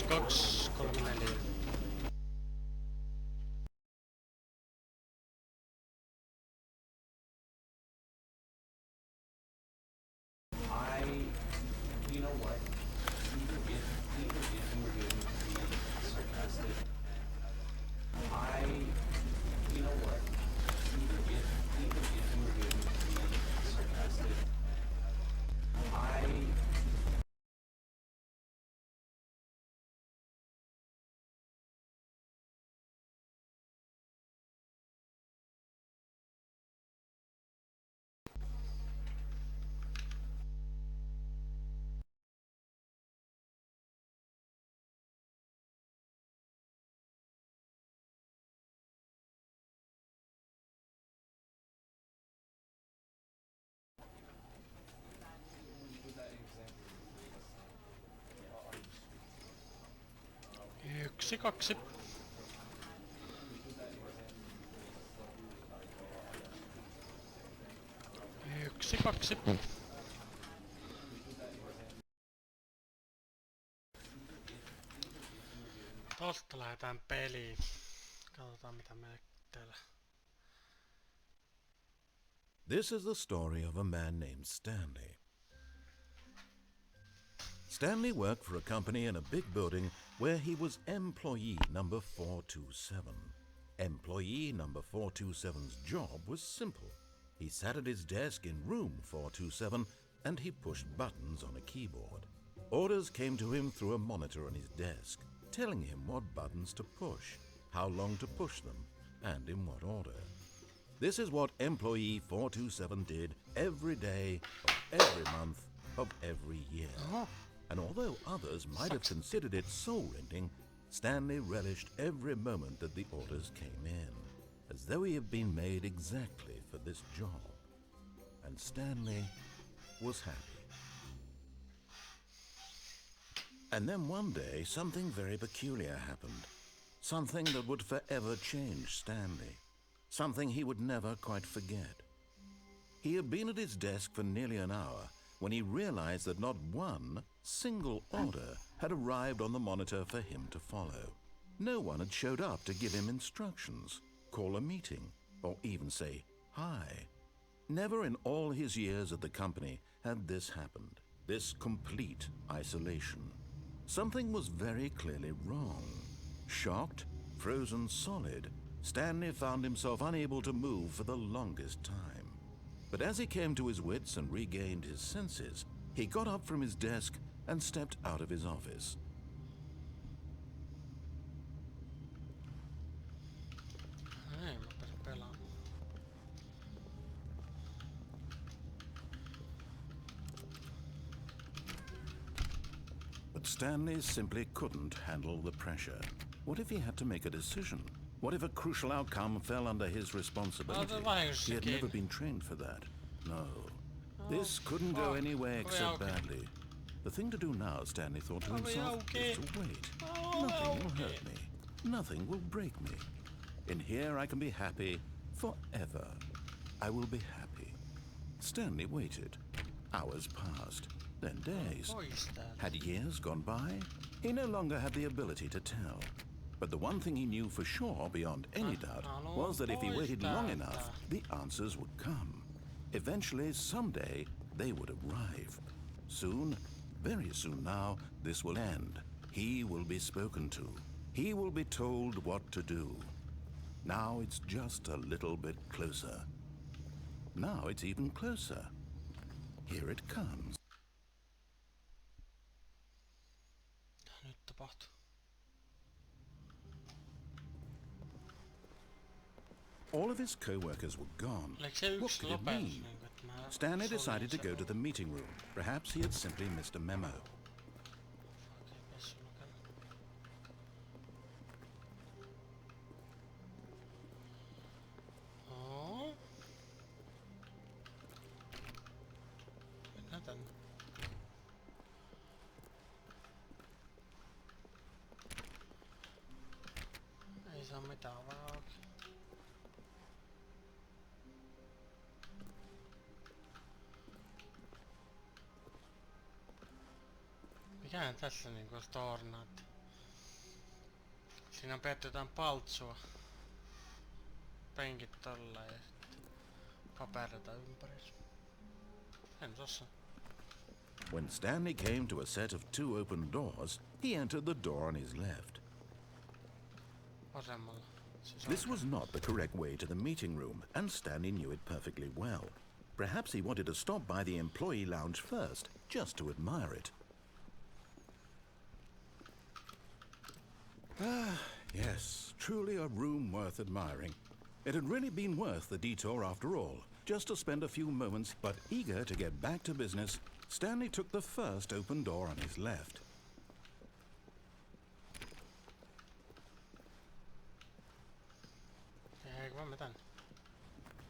2, 3, 4. You know what? Even if you were going to be sarcastic, you know what? Even if you were going to be sarcastic, Yksi, kaksi. Yksi, kaksi. Tosta lähdetään peliin. Katsotaan mitä me täällä. This is the story of a man named Stanley. Stanley worked for a company in a big building where he was employee number 427. Employee number 427's job was simple. He sat at his desk in room 427 and he pushed buttons on a keyboard. Orders came to him through a monitor on his desk, telling him what buttons to push, how long to push them, and in what order. This is what employee 427 did every day of every month of every year. And although others might have considered it soul-rending, Stanley relished every moment that the orders came in, as though he had been made exactly for this job. And Stanley was happy. And then one day, something very peculiar happened. Something that would forever change Stanley. Something he would never quite forget. He had been at his desk for nearly an hour when he realized that not one single order had arrived on the monitor for him to follow. No one had showed up to give him instructions, call a meeting, or even say hi. Never in all his years at the company had this happened, this complete isolation. Something was very clearly wrong. Shocked, frozen solid, Stanley found himself unable to move for the longest time. But as he came to his wits and regained his senses, he got up from his desk and stepped out of his office. Ei, mä pääsin pelaamaan. But Stanley simply couldn't handle the pressure. What if he had to make a decision? What if a crucial outcome fell under his responsibility? He had never been trained for that. No. This couldn't go any way except badly. The thing to do now, Stanley thought to himself, is to wait. Nothing will hurt me. Nothing will break me. In here I can be happy forever. I will be happy. Stanley waited. Hours passed, then days. Had years gone by? He no longer had the ability to tell. But the one thing he knew for sure, beyond any doubt, was that if he waited long enough, the answers would come. Eventually, someday, they would arrive. Soon, very soon now, this will end. He will be spoken to. He will be told what to do. Now it's just a little bit closer. Now it's even closer. Here it comes. Nyt tapahtuu. All of his co-workers were gone. What could it mean? Stanley decided to go to the meeting room. Perhaps he had simply missed a memo. Ei saa mitään vaan auki. Mikähän tässä niinku olisi tornaat? Siinä on peetty jotain paltsua. Penkit tolla ja sitten paperita ympärissä. En tossa. When Stanley came to a set of 2 open doors, he entered the door on his left. Vasemmalla. Siis This was not the correct way to the meeting room, and Stanley knew it perfectly well. Perhaps he wanted to stop by the employee lounge first, just to admire it. Ah, yes, truly a room worth admiring. It had really been worth the detour after all, just to spend a few moments, but eager to get back to business, Stanley took the first open door on his left.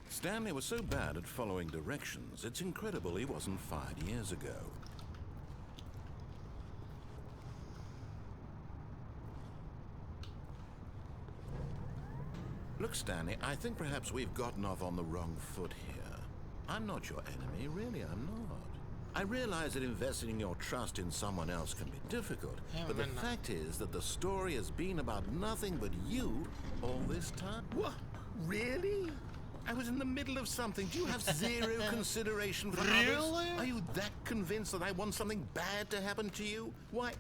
Stanley was so bad at following directions, it's incredible he wasn't fired years ago. Look, Stanley, I think perhaps we've gotten off on the wrong foot here. I'm not your enemy, really, I'm not. I realize that investing your trust in someone else can be difficult, but the fact is that the story has been about nothing but you all this time. What? Really? I was in the middle of something. Do you have zero consideration for others? Are you that convinced that I want something bad to happen to you? Why,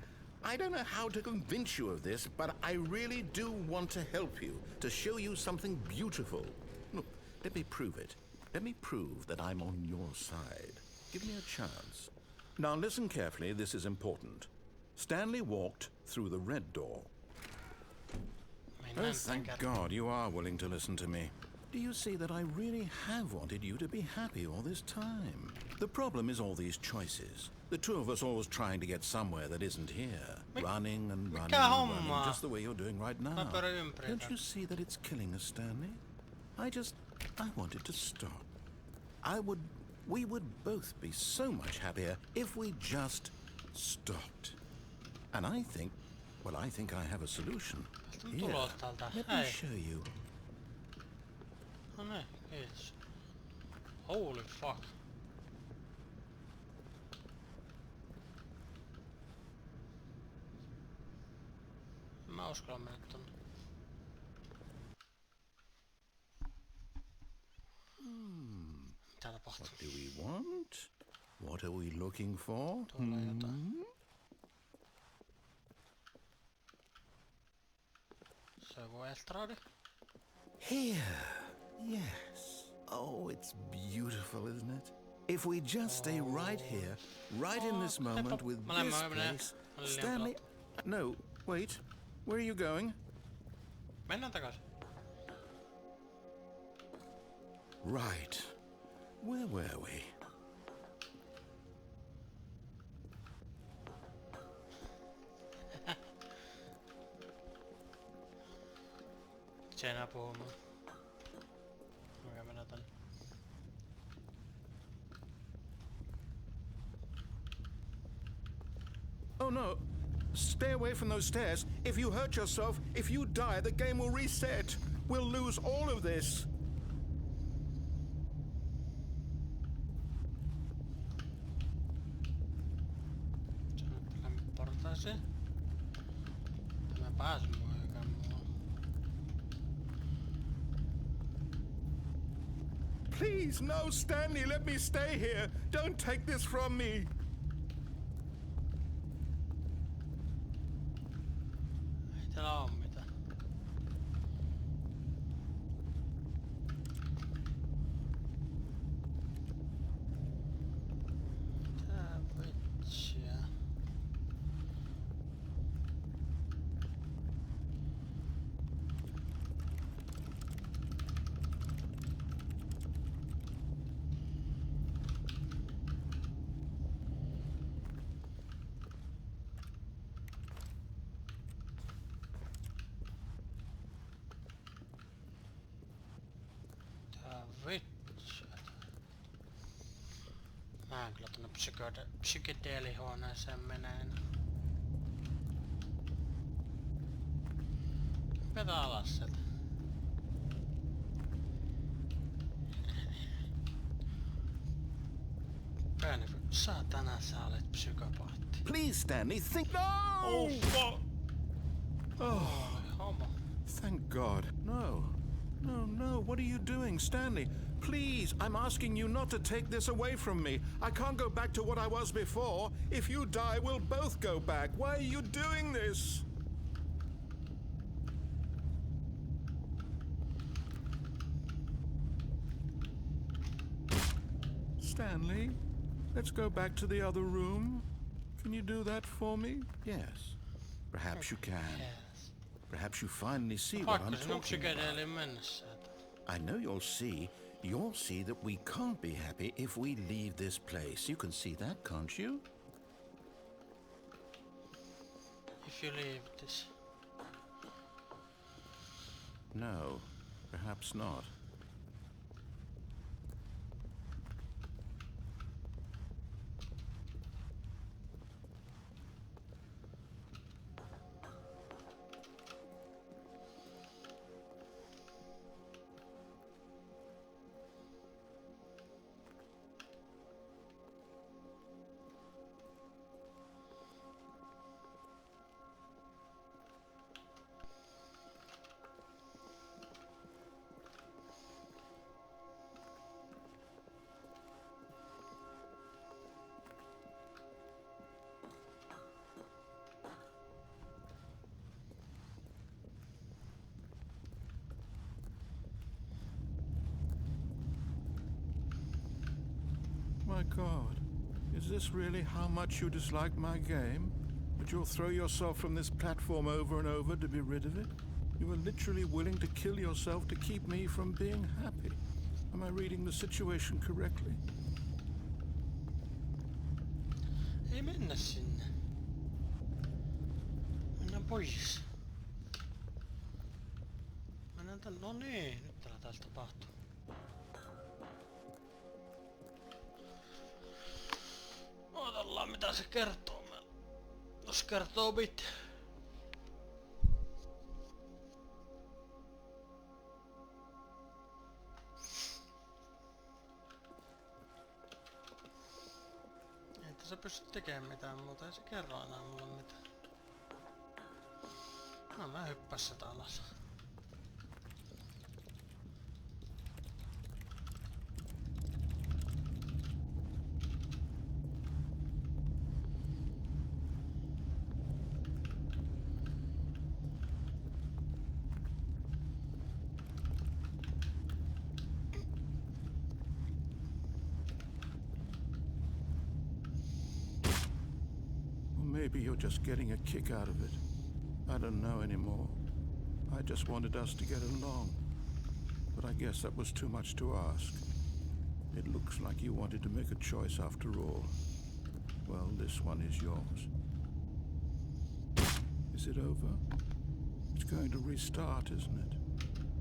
I don't know how to convince you of this, but I really do want to help you, to show you something beautiful. Look, let me prove it. Let me prove that I'm on your side. Give me a chance. Now listen carefully, this is important. Stanley walked through the red door. Oh, thank God you are willing to listen to me. Do you see that I really have wanted you to be happy all this time? The problem is all these choices. The two of us always trying to get somewhere that isn't here. Running and running and running, just the way you're doing right now. Don't you see that it's killing us, Stanley? I wanted to stop. We would both be so much happier if we just stopped. And I think I have a solution. Here, let me show you. No niin, kiitos. Holy fuck. Mä uskalla mennä tonne. Mitä tapahtuu? What do we want? What are we looking for? Tuolla jotain. Se on estradi. Here. Yes. Oh, it's beautiful, isn't it? If we just stay right here, right in this moment with this place. Stanley... No, wait. Where are you going? Mennään takaisin. Right. Where were we? Se enää puhumaan. Okei, mennään tänne. Oh no. Stay away from those stairs. If you hurt yourself, if you die, the game will reset. We'll lose all of this. Portaisiin. Mä pääsin muuakaan muualle. Please, no, Stanley, let me stay here. Don't take this from me. Ei täällä oo mitään. Tää vitsiä. Mä en kyllä tonne psykedeelihuoneeseen menee enää. Hypätään alas sieltä. Saatana, sä olet psykopaatti. Please, Stanley, think... No! Oh, fuck! Oh, homo. Thank God. No. No, no. What are you doing, Stanley? Please, I'm asking you not to take this away from me. I can't go back to what I was before. If you die, we'll both go back. Why are you doing this? Stanley, let's go back to the other room. Can you do that for me? Yes. Perhaps you can. Yes. Perhaps you finally see what I'm talking about. Mennessä. I know you'll see. You'll see that we can't be happy if we leave this place. You can see that, can't you? If you leave this. No, perhaps not. My God, is this really how much you dislike my game? That you'll throw yourself from this platform over and over to be rid of it? You were literally willing to kill yourself to keep me from being happy. Am I reading the situation correctly? Ei mennä sinne. Mennään pois. Mennään tänne. No niin, nyt täällä taas tapahtuu. Odotellaan mitä se kertoo meille. Jos kertoo mitään. Ei tässä pysty tekemään mitään muuta, ei se kerro enää mulle mitään. No mä hyppäs sitä alas. Maybe you're just getting a kick out of it. I don't know anymore. I just wanted us to get along. But I guess that was too much to ask. It looks like you wanted to make a choice after all. Well, this one is yours. Is it over? It's going to restart, isn't it?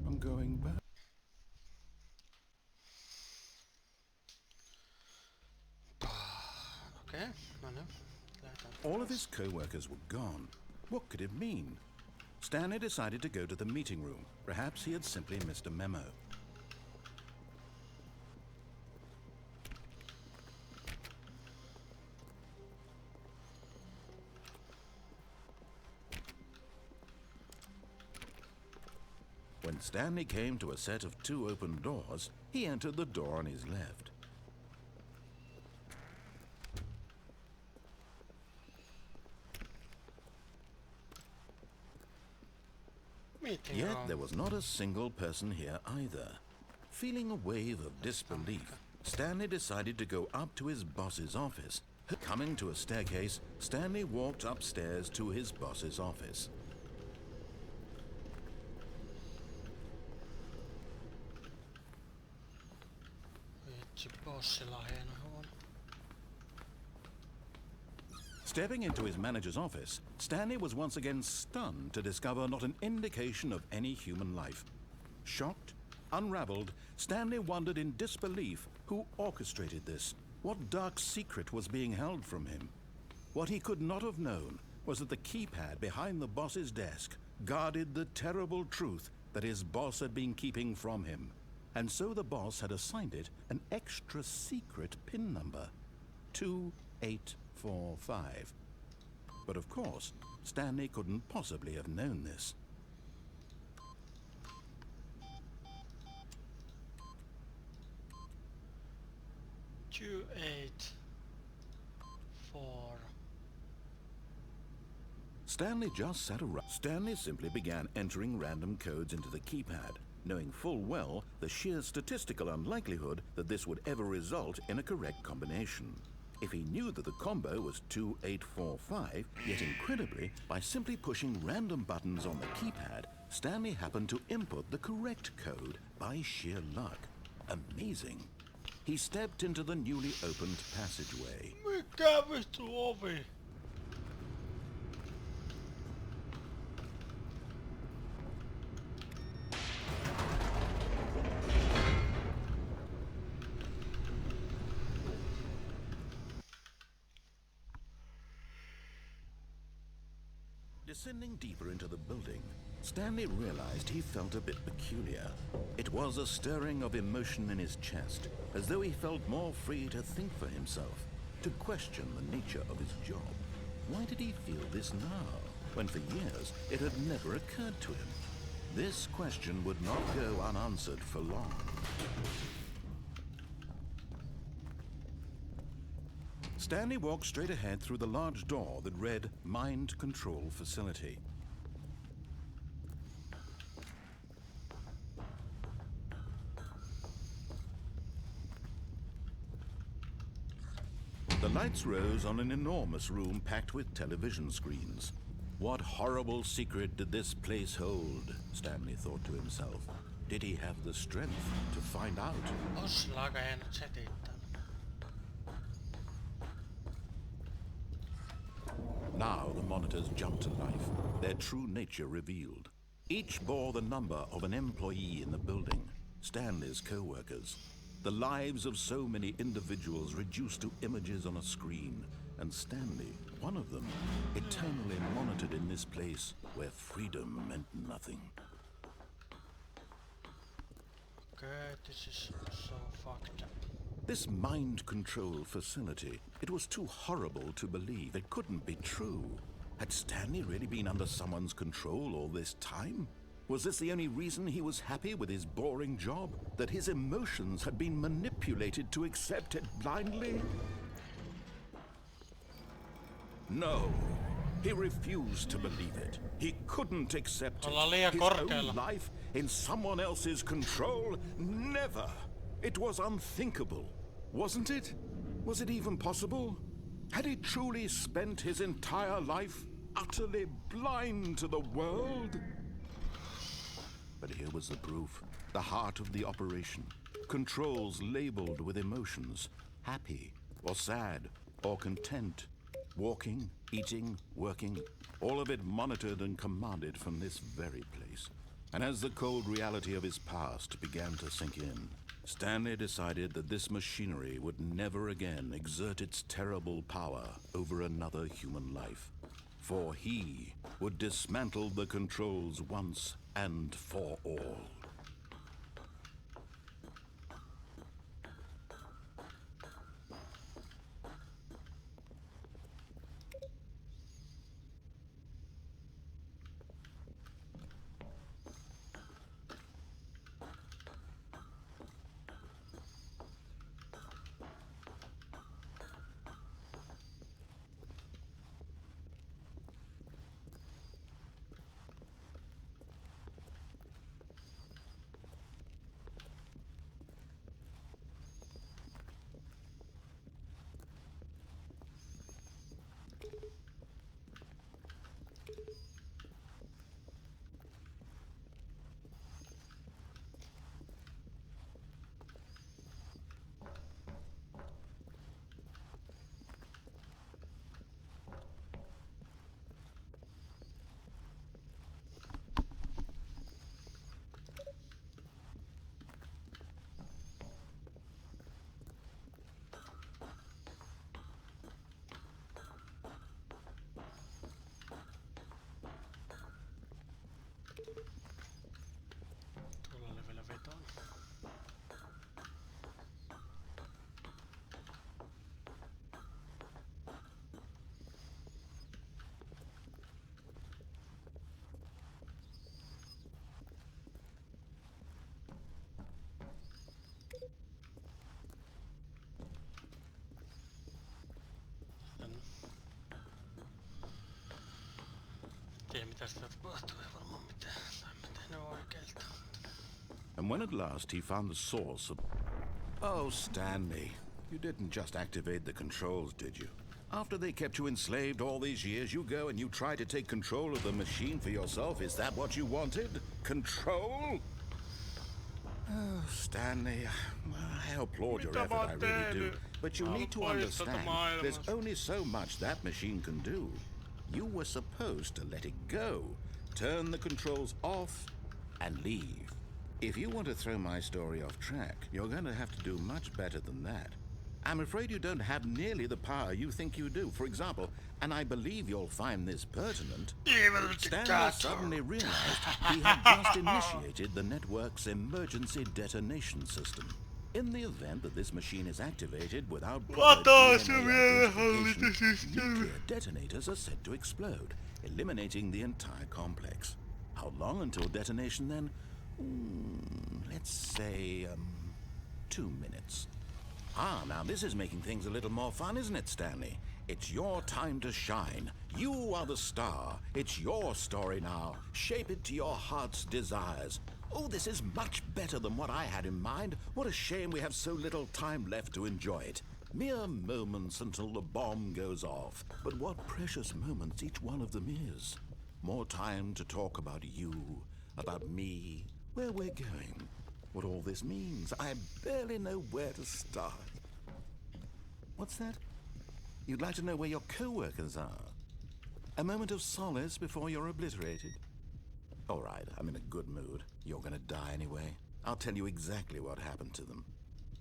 I'm going back. Okay, no no. All of his co-workers were gone. What could it mean? Stanley decided to go to the meeting room. Perhaps he had simply missed a memo. When Stanley came to a set of 2 open doors, he entered the door on his left. Yet there was not a single person here either. Feeling a wave of disbelief, Stanley decided to go up to his boss's office. Coming to a staircase, Stanley walked upstairs to his boss's office. Stepping into his manager's office, Stanley was once again stunned to discover not an indication of any human life. Shocked, unraveled, Stanley wondered in disbelief who orchestrated this. What dark secret was being held from him? What he could not have known was that the keypad behind the boss's desk guarded the terrible truth that his boss had been keeping from him. And so the boss had assigned it an extra secret PIN number, 2845. But of course, Stanley couldn't possibly have known this. 284. Stanley just sat around. Stanley simply began entering random codes into the keypad, knowing full well the sheer statistical unlikelihood that this would ever result in a correct combination. If he knew that the combo was 2845, yet incredibly, by simply pushing random buttons on the keypad, Stanley happened to input the correct code by sheer luck. Amazing. He stepped into the newly opened passageway. Mikä vittu ovi? Descending deeper into the building, Stanley realized he felt a bit peculiar. It was a stirring of emotion in his chest, as though he felt more free to think for himself, to question the nature of his job. Why did he feel this now, when for years it had never occurred to him? This question would not go unanswered for long. Stanley walked straight ahead through the large door that read Mind Control Facility. The lights rose on an enormous room packed with television screens. What horrible secret did this place hold? Stanley thought to himself. Did he have the strength to find out? Oslaako en setittänyt? Now the monitors jumped to life, their true nature revealed. Each bore the number of an employee in the building, Stanley's co-workers. The lives of so many individuals reduced to images on a screen, and Stanley, one of them, eternally monitored in this place where freedom meant nothing. Okay, this is so fucked up. This mind control facility, it was too horrible to believe. It couldn't be true. Had Stanley really been under someone's control all this time? Was this the only reason he was happy with his boring job? That his emotions had been manipulated to accept it blindly? No. He refused to believe it. He couldn't accept it. His own life in someone else's control? Never. It was unthinkable, wasn't it? Was it even possible? Had he truly spent his entire life utterly blind to the world? But here was the proof, the heart of the operation. Controls labeled with emotions, happy or sad or content. Walking, eating, working, all of it monitored and commanded from this very place. And as the cold reality of his past began to sink in, Stanley decided that this machinery would never again exert its terrible power over another human life. For he would dismantle the controls once and for all. tiedä mitä sitä tapahtuu, ei varmaan mitään. Tai mä tehnyt oikeelta. And when at last he found the source of... Oh, Stanley, you didn't just activate the controls, did you? After they kept you enslaved all these years, you go and you try to take control of the machine for yourself. Is that what you wanted? Control? Oh, Stanley, I applaud your effort, I really do. But you need to understand, there's only so much that machine can do. You were supposed to let it go, turn the controls off, and leave. If you want to throw my story off track, you're going to have to do much better than that. I'm afraid you don't have nearly the power you think you do. For example, and I believe you'll find this pertinent, Stanley suddenly realized he had just initiated the network's emergency detonation system. In the event that this machine is activated without proper DNA identification, nuclear detonators are said to explode, eliminating the entire complex. How long until detonation then? Let's say, 2 minutes. Ah, now this is making things a little more fun, isn't it, Stanley? It's your time to shine. You are the star. It's your story now. Shape it to your heart's desires. Oh, this is much better than what I had in mind. What a shame we have so little time left to enjoy it. Mere moments until the bomb goes off. But what precious moments each one of them is. More time to talk about you, about me, where we're going, what all this means. I barely know where to start. What's that? You'd like to know where your co-workers are? A moment of solace before you're obliterated? All right, I'm in a good mood. You're gonna die anyway. I'll tell you exactly what happened to them.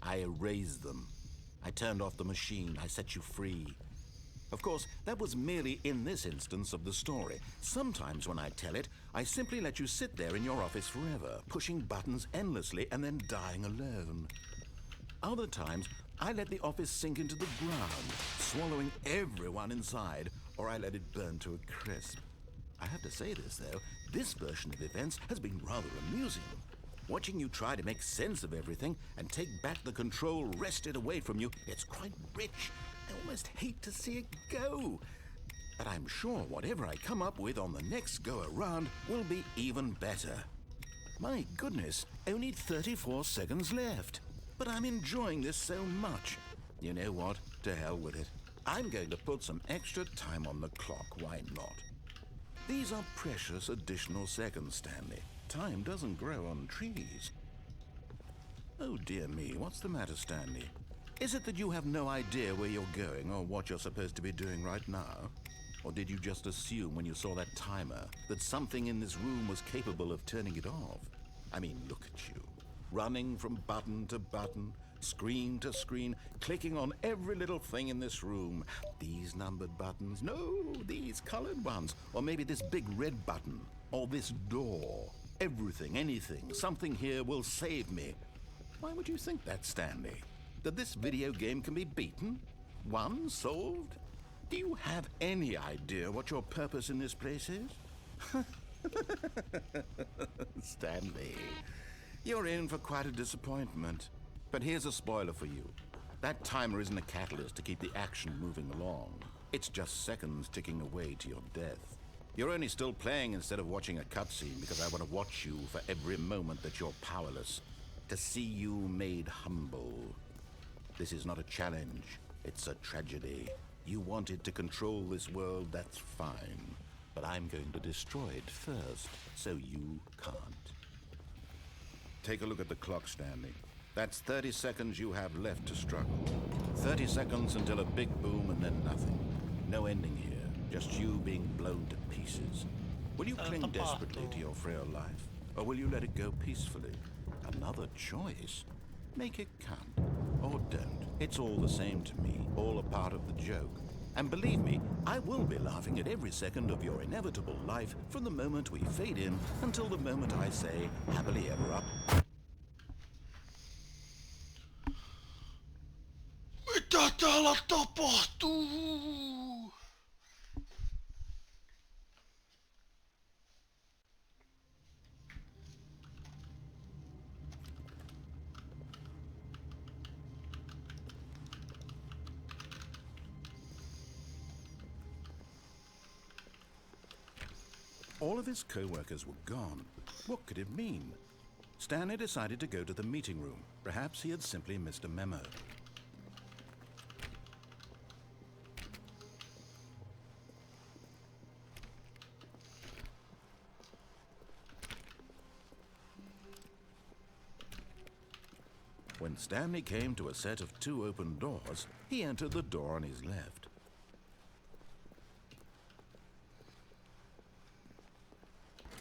I erased them. I turned off the machine. I set you free. Of course, that was merely in this instance of the story. Sometimes when I tell it, I simply let you sit there in your office forever, pushing buttons endlessly and then dying alone. Other times, I let the office sink into the ground, swallowing everyone inside, or I let it burn to a crisp. I have to say this, though, this version of events has been rather amusing. Watching you try to make sense of everything and take back the control wrested away from you, it's quite rich. I almost hate to see it go. But I'm sure whatever I come up with on the next go-around will be even better. My goodness, only 34 seconds left. But I'm enjoying this so much. You know what? To hell with it. I'm going to put some extra time on the clock. Why not? These are precious additional seconds, Stanley. Time doesn't grow on trees. Oh dear me, what's the matter, Stanley? Is it that you have no idea where you're going or what you're supposed to be doing right now? Or did you just assume when you saw that timer that something in this room was capable of turning it off? I mean, look at you. Running from button to button, screen to screen, clicking on every little thing in this room. These numbered buttons, no, these colored ones. Or maybe this big red button, or this door. Everything, anything, something here will save me. Why would you think that, Stanley? That this video game can be beaten? Won? Solved? Do you have any idea what your purpose in this place is? Stanley, you're in for quite a disappointment. But here's a spoiler for you. That timer isn't a catalyst to keep the action moving along. It's just seconds ticking away to your death. You're only still playing instead of watching a cutscene because I want to watch you for every moment that you're powerless. To see you made humble. This is not a challenge. It's a tragedy. You wanted to control this world, that's fine. But I'm going to destroy it first, so you can't. Take a look at the clock, Stanley. That's 30 seconds you have left to struggle. 30 seconds until a big boom and then nothing. No ending here, just you being blown to pieces. Will you cling desperately to your frail life, or will you let it go peacefully? Another choice. Make it count, or don't. It's all the same to me, all a part of the joke. And believe me, I will be laughing at every second of your inevitable life from the moment we fade in until the moment I say, happily ever up. Mitä täällä tapahtuu? All of his co-workers were gone. What could it mean? Stanley decided to go to the meeting room. Perhaps he had simply missed a memo. When Stanley came to a set of 2 open doors, he entered the door on his left.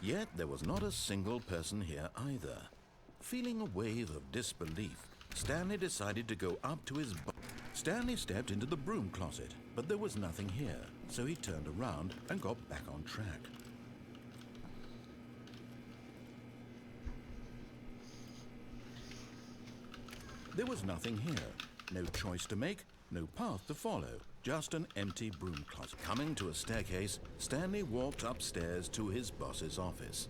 Yet there was not a single person here either. Feeling a wave of disbelief, Stanley decided to go up to his Stanley stepped into the broom closet, but there was nothing here, so he turned around and got back on track. There was nothing here. No choice to make, no path to follow, just an empty broom closet. Coming to a staircase, Stanley walked upstairs to his boss's office.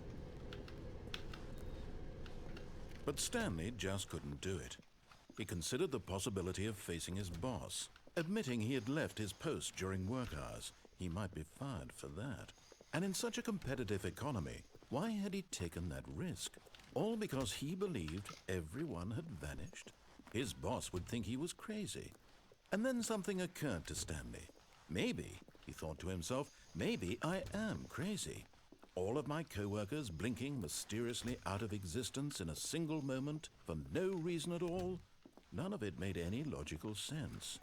But Stanley just couldn't do it. He considered the possibility of facing his boss. Admitting he had left his post during work hours, he might be fired for that. And in such a competitive economy, why had he taken that risk? All because he believed everyone had vanished? His boss would think he was crazy. And then something occurred to Stanley. Maybe, he thought to himself, maybe I am crazy. All of my co-workers blinking mysteriously out of existence in a single moment for no reason at all? None of it made any logical sense.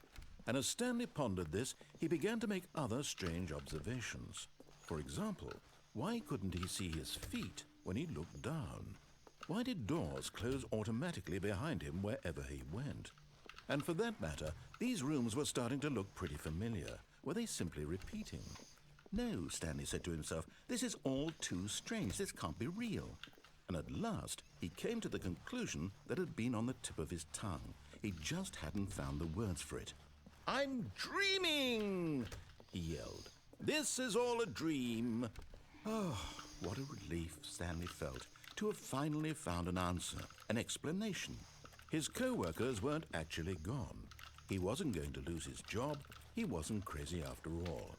And as Stanley pondered this, he began to make other strange observations. For example, why couldn't he see his feet when he looked down? Why did doors close automatically behind him wherever he went? And for that matter, these rooms were starting to look pretty familiar. Were they simply repeating? No, Stanley said to himself, this is all too strange. This can't be real. And at last, he came to the conclusion that had been on the tip of his tongue. He just hadn't found the words for it. I'm dreaming, he yelled. This is all a dream. Oh, what a relief Stanley felt to have finally found an answer, an explanation. His co-workers weren't actually gone. He wasn't going to lose his job. He wasn't crazy after all.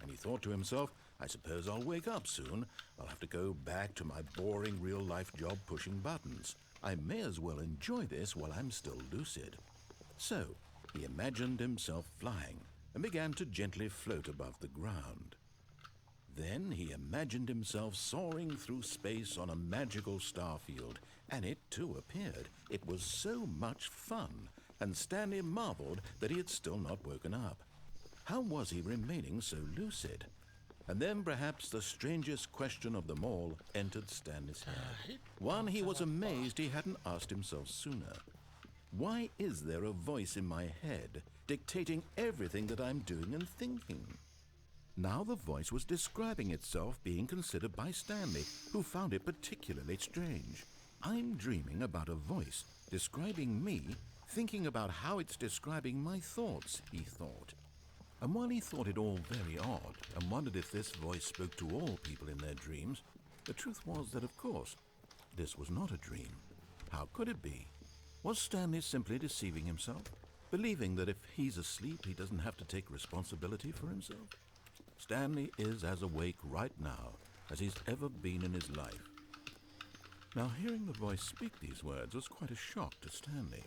And he thought to himself, I suppose I'll wake up soon. I'll have to go back to my boring real-life job pushing buttons. I may as well enjoy this while I'm still lucid. So, he imagined himself flying and began to gently float above the ground. Then he imagined himself soaring through space on a magical starfield, and it too appeared. It was so much fun, and Stanley marveled that he had still not woken up. How was he remaining so lucid? And then perhaps the strangest question of them all entered Stanley's head. One he was amazed he hadn't asked himself sooner. Why is there a voice in my head dictating everything that I'm doing and thinking? Now the voice was describing itself being considered by Stanley, who found it particularly strange. I'm dreaming about a voice describing me, thinking about how it's describing my thoughts, he thought. And while he thought it all very odd and wondered if this voice spoke to all people in their dreams, the truth was that, of course, this was not a dream. How could it be? Was Stanley simply deceiving himself, believing that if he's asleep he doesn't have to take responsibility for himself? Stanley is as awake right now as he's ever been in his life. Now, hearing the voice speak these words was quite a shock to Stanley.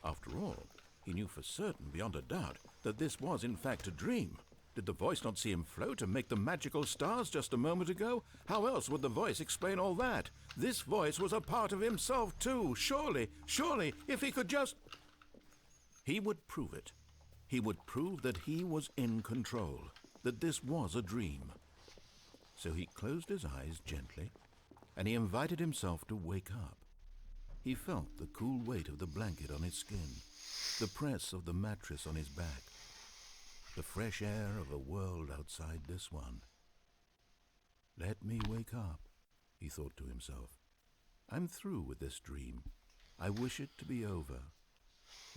After all, he knew for certain, beyond a doubt, that this was in fact a dream. Did the voice not see him float and make the magical stars just a moment ago? How else would the voice explain all that? This voice was a part of himself too. Surely, if he could just... He would prove it. He would prove that he was in control, that this was a dream. So he closed his eyes gently, and he invited himself to wake up. He felt the cool weight of the blanket on his skin, the press of the mattress on his back, the fresh air of a world outside this one. Let me wake up, he thought to himself. I'm through with this dream. I wish it to be over.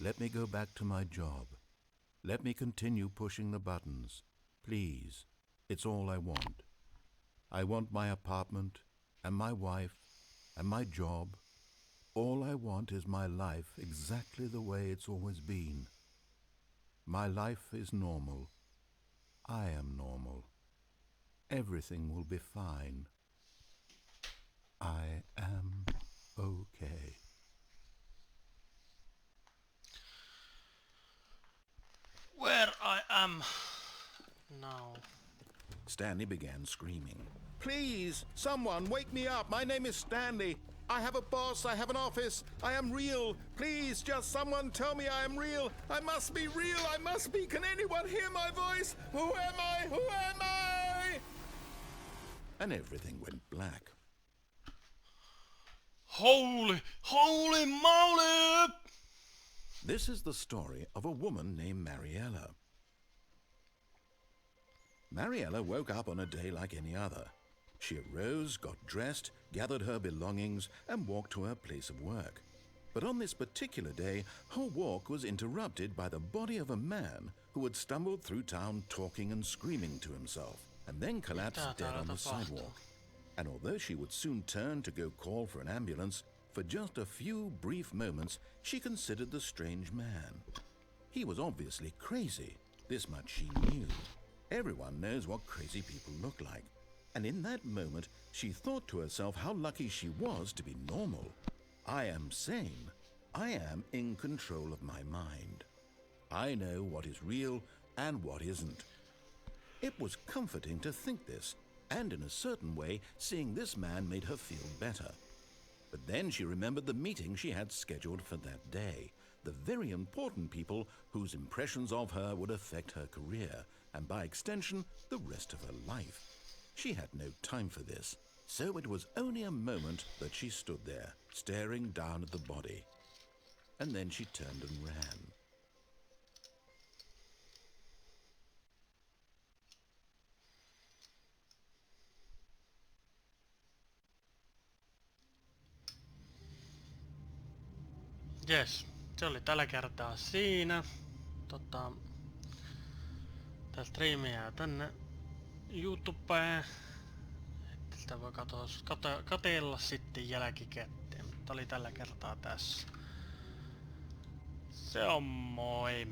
Let me go back to my job. Let me continue pushing the buttons. Please, it's all I want. I want my apartment, and my wife, and my job. All I want is my life exactly the way it's always been. My life is normal. I am normal. Everything will be fine. I am okay. Where I am now. Stanley began screaming. Please, someone wake me up. My name is Stanley. I have a boss, I have an office, I am real. Please, just someone tell me I am real. I must be real, I must be. Can anyone hear my voice? Who am I? Who am I? And everything went black. Holy moly! This is the story of a woman named Mariella. Mariella woke up on a day like any other. She arose, got dressed, gathered her belongings, and walked to her place of work. But on this particular day, her walk was interrupted by the body of a man who had stumbled through town talking and screaming to himself, and then collapsed dead on the sidewalk. And although she would soon turn to go call for an ambulance, for just a few brief moments she considered the strange man. He was obviously crazy. This much she knew. Everyone knows what crazy people look like. And in that moment, she thought to herself how lucky she was to be normal. I am sane. I am in control of my mind. I know what is real and what isn't. It was comforting to think this, and in a certain way, seeing this man made her feel better. But then she remembered the meeting she had scheduled for that day, the very important people whose impressions of her would affect her career, and by extension, the rest of her life. She had no time for this, so it was only a moment that she stood there, staring down at the body. And then she turned and ran. Jes, se oli tällä kertaa siinä. Tää striimi jää tänne YouTubeen. Sitä voi katella sitten jälkikäteen. Mutta oli tällä kertaa tässä. Se on moi!